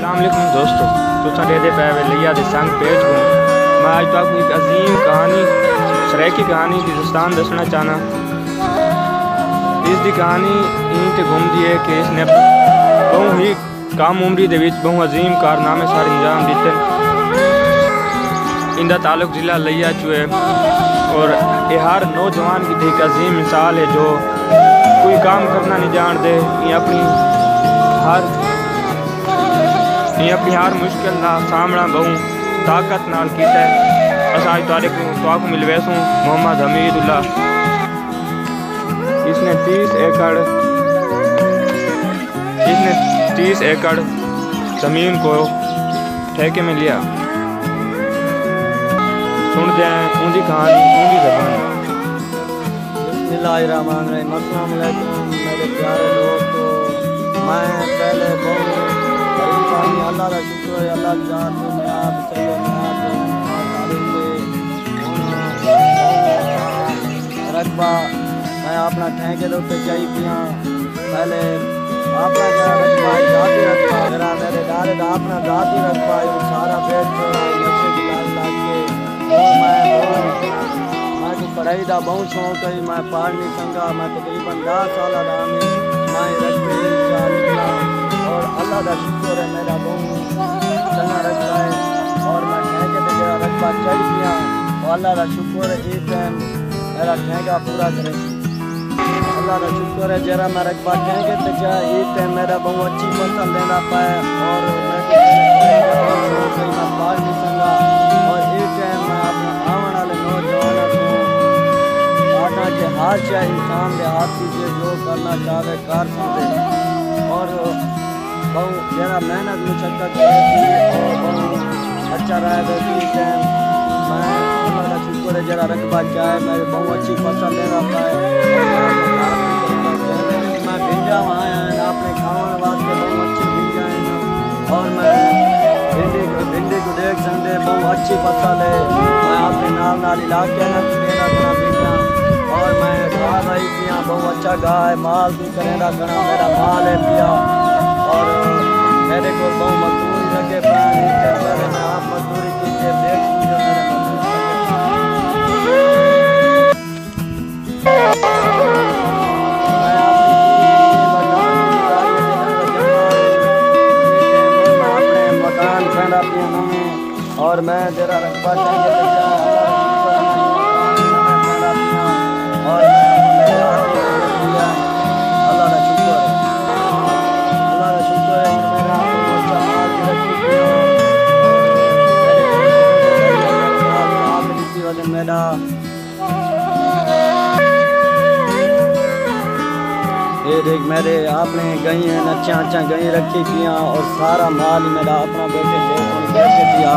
अस्सलाम वालेकुम दोस्तों, तुसा दे पे लिया दे संग पेज को मैं आज तक एक अजीम कहानी सराइकी कहानी की दस्तान दसना चाहना। इसकी कहानी इंत घूमती है कि इसने बहु ही कम उम्री दे विच बहु अजीम कारनामे सारे अंजाम दिते। इंदा ताल्लुक जिला लिया चुए और ये हर नौजवान की एक अजीम मिसाल है जो कोई काम करना नहीं जानते, अपनी हर मुश्किल का सामना बहु ताकत नाल कीता है। अस आज तुहाडे मिलवेसूँ मोहम्मद हमीदुल्लाह। इसने 30 एकड़ ज़मीन को ठेके में लिया। सुन जाए उनकी कहानी उनकी ज़बान। बिस्मिल्लाहिर्रहमानिर्रहीम। अस्सलाम वालेकुम मेरे प्यारे दोस्तों। मैं पहले बहुत अल्लाह का शुक्र है, अल्लाह की जान से मैं आप चले रकबा मैं अपना ठेके के उत्ते जाई पिया। पहले अपना जरा रकबा जाती रकबा जरा मेरे डाले का अपना जाती रकबा सारा पेट छोड़ा नशे की लाग के। और मैं को पढ़ाई का बहुत शौक है, मैं पढ़ नहीं संगा। मैं तकरीबन 10 साल आरामी मैं रकबे निकला और अल्लाह का शुक्र है मेरा बहुत चंगा रखता है। और मैं ठेके पे जरा रकबा चढ़ गया और अल्लाह का शुक्र है इस टाइम मेरा ठेका पूरा करे। अल्लाह का शुक्र है जरा मैं रकबा ठेके पे जा इस टाइम मेरा बहुत अच्छी फसल लेना पाए और मैं पढ़ नहीं संगा। और इस टाइम मैं अपने आने वाले नौजवानों को आटा के हाथ चाहे इंसान के हाथ दीजिए जो करना चाहे कर सकते। और बहुत जरा मेहनत मुशक्कत और बहुत अच्छा रहा है। इस टाइम मैं अल्लाह का शुक्र है जरा रकबा चाहे मेरे बहुत अच्छी फसल लेना पाए। मैं भिंजा वहाँ अपने खाने वास्ते बहुत अच्छी भिंजा है और मैं भिंडी को देख सकते बहुत अच्छी फसल है। मैं अपने नाल इलाके देना बना भिंजा और मैं घा रही पिया बहुत अच्छा घा है, माल भी करेगा घना मेरा माल है पिया। और मेरे को बहुत मजदूरी लगे पहले मैं आप मजदूरी कीजिए देख लीजिए मेरे मकान खड़ा पिया और मैं जरा रकबा मेरा ये देख मेरे आपने गई हैं अच्छा गई रखी पिया और सारा माल ही मेरा अपना बैठे दिया।